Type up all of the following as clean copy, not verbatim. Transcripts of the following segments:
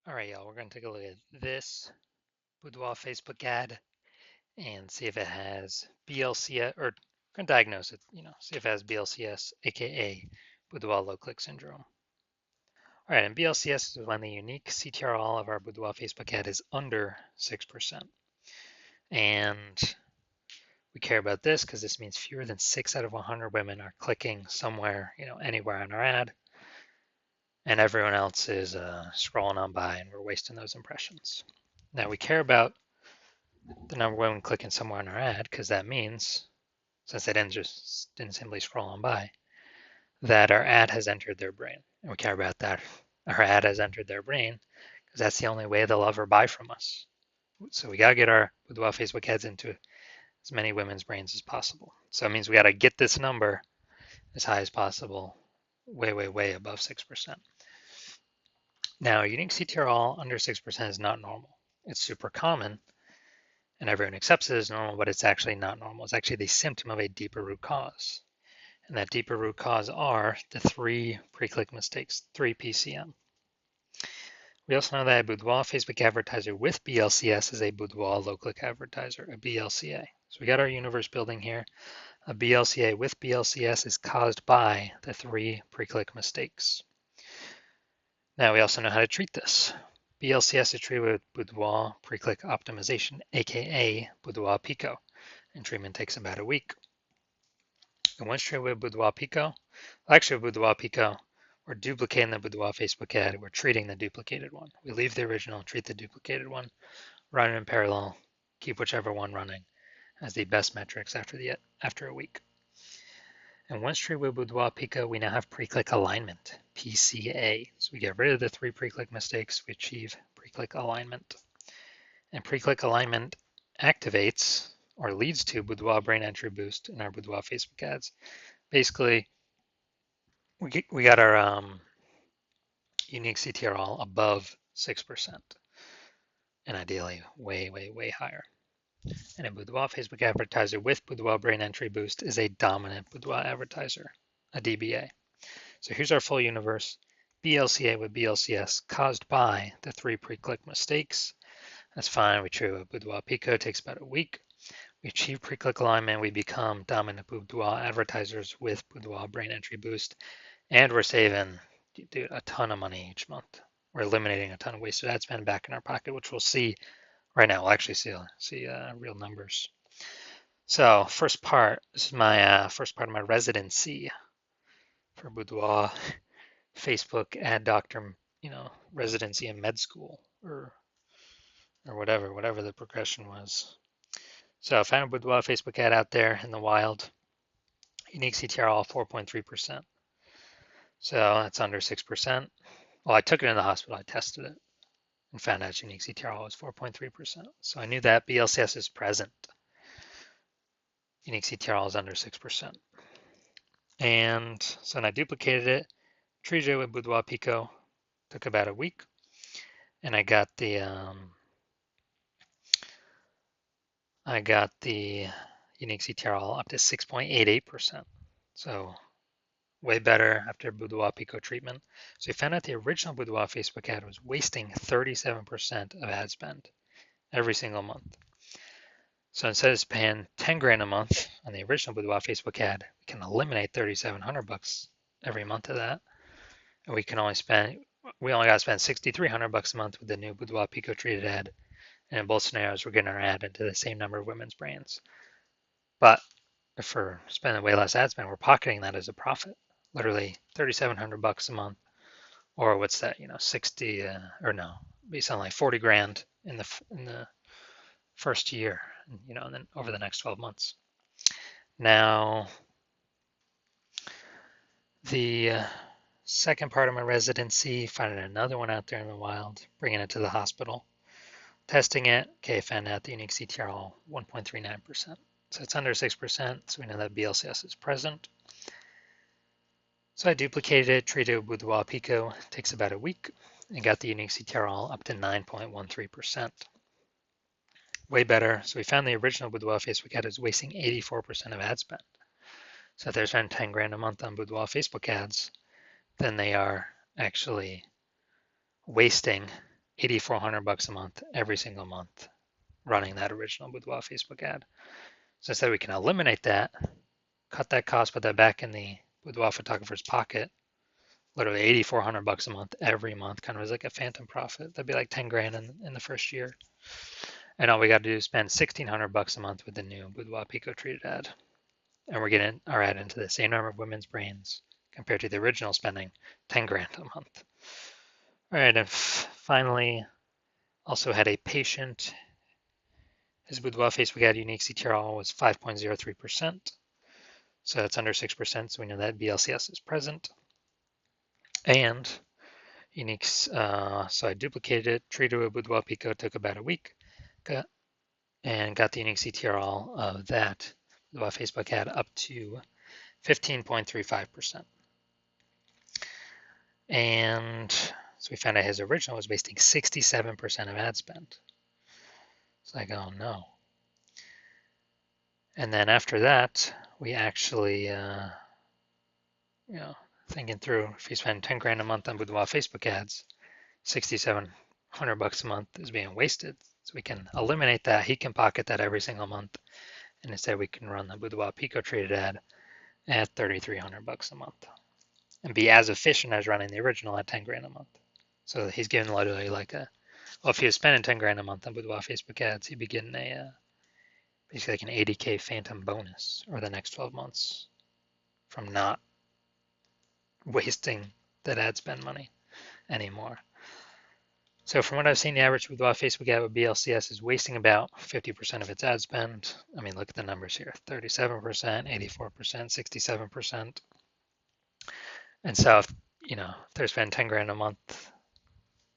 All right, y'all, we're going to take a look at this Boudoir Facebook ad and see if it has BLCS, or going to diagnose it, see if it has BLCS, aka Boudoir low click syndrome. All right, and BLCS is when the unique CTRL of our Boudoir Facebook ad is under 6%. And we care about this because this means fewer than 6 out of 100 women are clicking somewhere, anywhere on our ad, and everyone else is scrolling on by and we're wasting those impressions. Now we care about the number of women clicking somewhere on our ad because that means, since they didn't simply scroll on by, that our ad has entered their brain. And we care about that. Our ad has entered their brain because that's the only way they'll ever buy from us. So we got to get our Boudoir Facebook ads into as many women's brains as possible. So it means we got to get this number as high as possible, way, way, way above 6%. Now, unique CTRL under 6% is not normal. It's super common, and everyone accepts it as normal, but it's actually not normal. It's actually the symptom of a deeper root cause. And that deeper root cause are the 3 pre-click mistakes, 3 PCM. We also know that a Boudoir Facebook advertiser with BLCS is a Boudoir low-click advertiser, a BLCA. So we got our universe building here. A BLCA with BLCS is caused by the 3 pre-click mistakes. Now we also know how to treat this. BLCS is treated with Boudoir pre-click optimization, aka Boudoir Pico, and treatment takes about a week. And once treated with Boudoir Pico, actually with Boudoir Pico, we're duplicating the Boudoir Facebook ad, we're treating the duplicated one. We leave the original, treat the duplicated one, run it in parallel, keep whichever one running as the best metrics after a week. And once treated with Boudoir Pico, we now have pre-click alignment, PCA. So we get rid of the 3 pre-click mistakes, we achieve pre-click alignment. And pre-click alignment activates or leads to Boudoir brain entry boost in our Boudoir Facebook ads. Basically, we got our unique CTRL above 6%, and ideally way, way, way higher. And a Boudoir Facebook advertiser with Boudoir brain entry boost is a dominant Boudoir advertiser, a DBA. So here's our full universe. BLCA with BLCS caused by the 3 pre-click mistakes. That's fine. We treat with Boudoir Pico. It takes about a week. We achieve pre-click alignment. We become dominant Boudoir advertisers with Boudoir brain entry boost. And we're saving, dude, a ton of money each month. We're eliminating a ton of wasted ad spend back in our pocket, which we'll see right now. We'll actually see real numbers. So first part, this is my first part of my residency for Boudoir Facebook ad doctor, residency in med school or whatever the progression was. So I found a Boudoir Facebook ad out there in the wild. Unique CTRL 4.3%. So that's under 6%. Well, I took it in the hospital, I tested it, and found out unique CTRL was 4.3%. So I knew that BLCS is present. Unique CTRL is under 6%. And so then I duplicated it, treated it with Boudoir Pico, took about a week, and I got the unique CTRL up to 6.88%. So way better after Boudoir Pico treatment. So we found out the original Boudoir Facebook ad was wasting 37% of ad spend every single month. So instead of paying 10 grand a month on the original Boudoir Facebook ad, we can eliminate 3,700 bucks every month of that. And we only got to spend 6,300 bucks a month with the new Boudoir Pico treated ad. And in both scenarios, we're getting our ad into the same number of women's brains. But if we're spending way less ad spend, we're pocketing that as a profit. Literally 3,700 bucks a month, or what's that? 60 or no, based on like 40 grand in the first year, and then over the next 12 months. Now, the second part of my residency, finding another one out there in the wild, bringing it to the hospital, testing it. Okay, found out the unique CTRL 1.39%. So it's under 6%, so we know that BLCS is present. So I duplicated it, treated it with Boudoir Pico, takes about a week, and got the unique CTRL up to 9.13%. Way better. So we found the original Boudoir Facebook ad is wasting 84% of ad spend. So if they're spending 10 grand a month on Boudoir Facebook ads, then they are actually wasting $8,400 a month every single month running that original Boudoir Facebook ad. So instead we can eliminate that, cut that cost, put that back in the Boudoir photographer's pocket, literally $8,400 a month every month, kind of as like a phantom profit. That'd be like 10 grand in the first year. And all we got to do is spend $1,600 a month with the new Boudoir Pico treated ad. And we're getting our ad into the same number of women's brains compared to the original spending 10 grand a month. All right, and finally, also had a patient. His Boudoir Facebook ad unique CTRL was 5.03%. So that's under 6%. So we know that BLCS is present. And uniques, so I duplicated it, treated with Boudoir Pico, took about a week, and got the unique CTRL of that Boudoir Facebook ad up to 15.35%. And so we found out his original was wasting 67% of ad spend. It's like, oh no. And then after that, we actually, thinking through, if you spend 10 grand a month on Boudoir Facebook ads, $6,700 a month is being wasted. So we can eliminate that. He can pocket that every single month. And instead we can run the Boudoir Pico treated ad at $3,300 a month and be as efficient as running the original at 10 grand a month. So he's getting literally like if he was spending 10 grand a month on Boudoir Facebook ads, he'd be getting basically like an 80K phantom bonus over the next 12 months from not wasting that ad spend money anymore. So from what I've seen, the average Boudoir Facebook ad with BLCS is wasting about 50% of its ad spend. I mean, look at the numbers here, 37%, 84%, 67%. And so, if they're spending 10 grand a month,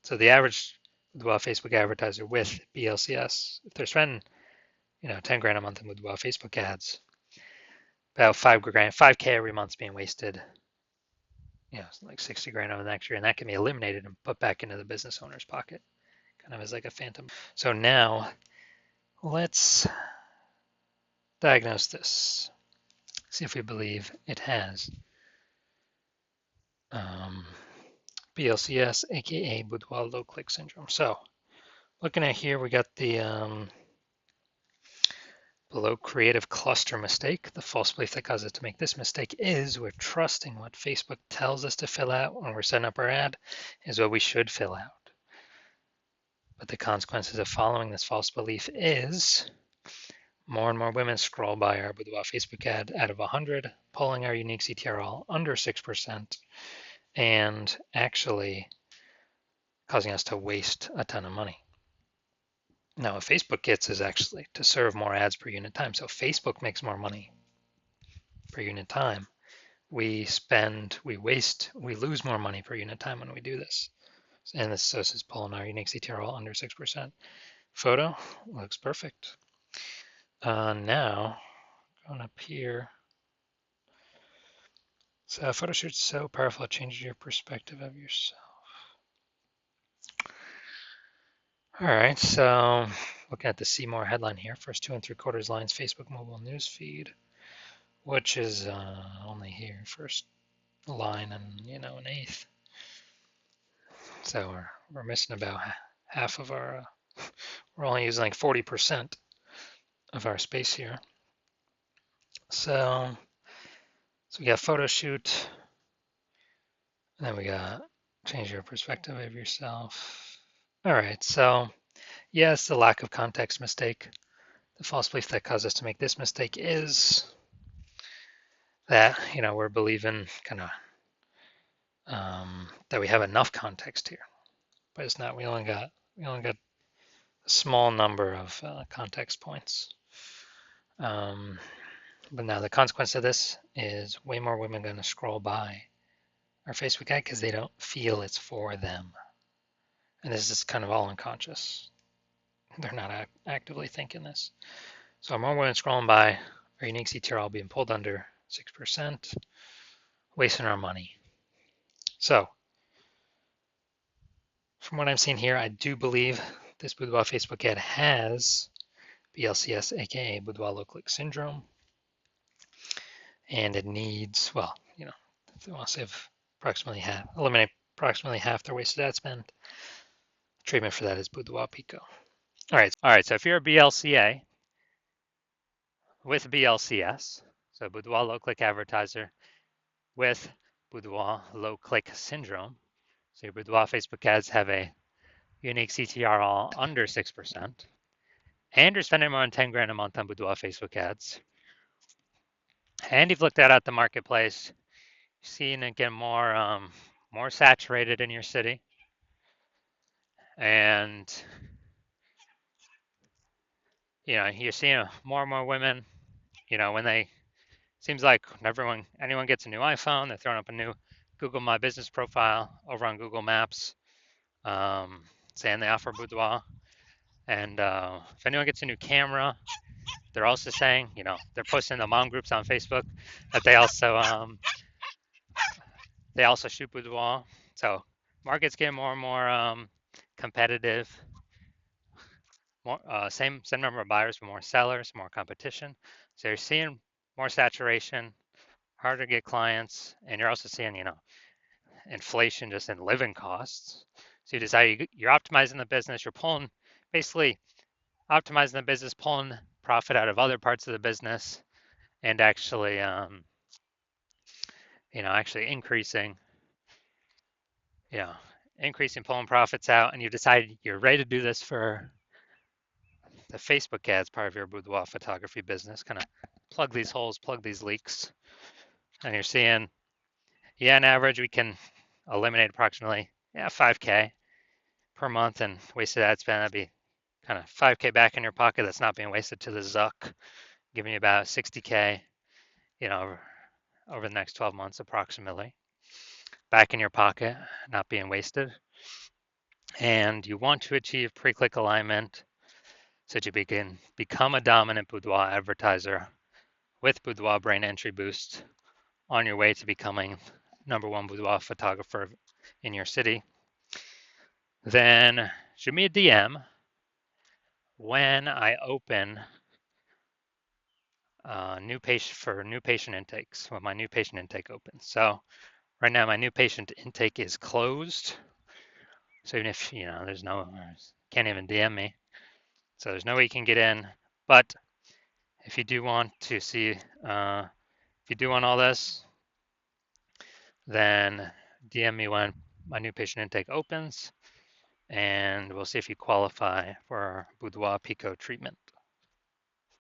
so the average Boudoir Facebook advertiser with BLCS, if they're spending, 10 grand a month in Boudoir Facebook ads, about 5K every month is being wasted, like 60 grand over the next year, and that can be eliminated and put back into the business owner's pocket, kind of as like a phantom. So now let's diagnose this, see if we believe it has BLCS, aka Boudoir low click syndrome. So looking at here, we got the below creative cluster mistake. The false belief that causes us to make this mistake is we're trusting what Facebook tells us to fill out when we're setting up our ad is what we should fill out. But the consequences of following this false belief is more and more women scroll by our Boudoir Facebook ad out of 100, pulling our unique CTRL under 6%, and actually causing us to waste a ton of money. Now, what Facebook gets is actually to serve more ads per unit time. So Facebook makes more money per unit time. We waste, we lose more money per unit time when we do this. And this is pulling our unique CTRL under 6%. Photo looks perfect. Now, going up here. So photo shoot's so powerful, it changes your perspective of yourself. All right, so looking at the See More headline here, first 2 3/4 lines, Facebook mobile news feed, which is only here, first line and an eighth. So we're missing about half of our. We're only using like 40% of our space here. So we got photo shoot, and then we got change your perspective of yourself. All right, so yes, the lack of context mistake. The false belief that caused us to make this mistake is that we're believing kind of that we have enough context here, but it's not. We only got a small number of context points. But now the consequence of this is way more women going to scroll by our Facebook ad because they don't feel it's for them. And this is kind of all unconscious. They're not actively thinking this. So more women scrolling by, our unique CTRL being pulled under 6%, wasting our money. So from what I'm seeing here, I do believe this Boudoir Facebook ad has BLCS, aka Boudoir low click syndrome. And it needs, if they want to save eliminate approximately half their wasted ad spend, treatment for that is Boudoir Pico. All right. So if you're a BLCA with BLCS, so Boudoir low click advertiser with Boudoir low click syndrome, so your Boudoir Facebook ads have a unique CTR all under 6%, and you're spending more than 10 grand a month on Boudoir Facebook ads, and you've looked at the marketplace, seeing it get more saturated in your city, and you're seeing more and more women. When they seems like anyone gets a new iPhone, they're throwing up a new Google My Business profile over on Google Maps, saying they offer Boudoir. And if anyone gets a new camera, they're also saying, they're posting the mom groups on Facebook that they also shoot Boudoir. So market's getting more and more competitive. More same number of buyers, but more sellers, more competition. So you're seeing more saturation, harder to get clients, and you're also seeing, inflation just in living costs. So you decide you're optimizing the business, you're basically optimizing the business, pulling profit out of other parts of the business, and actually increasing pulling profits out, and you decide you're ready to do this for the Facebook ads part of your boudoir photography business, kind of plug these holes, plug these leaks, and you're seeing, on average, we can eliminate approximately 5K per month in wasted ad spend. That'd be kind of 5K back in your pocket that's not being wasted to the Zuck, giving you about 60K, over the next 12 months approximately, back in your pocket, not being wasted. And you want to achieve pre-click alignment so that you can become a dominant boudoir advertiser with Boudoir Brain Entry Boost on your way to becoming #1 boudoir photographer in your city. Then shoot me a DM when I open new patient intakes, when my new patient intake opens. So right now my new patient intake is closed. So even if can't even DM me, so there's no way you can get in. But if you do want to see, if you do want all this, then DM me when my new patient intake opens, and we'll see if you qualify for our Boudoir Pico treatment.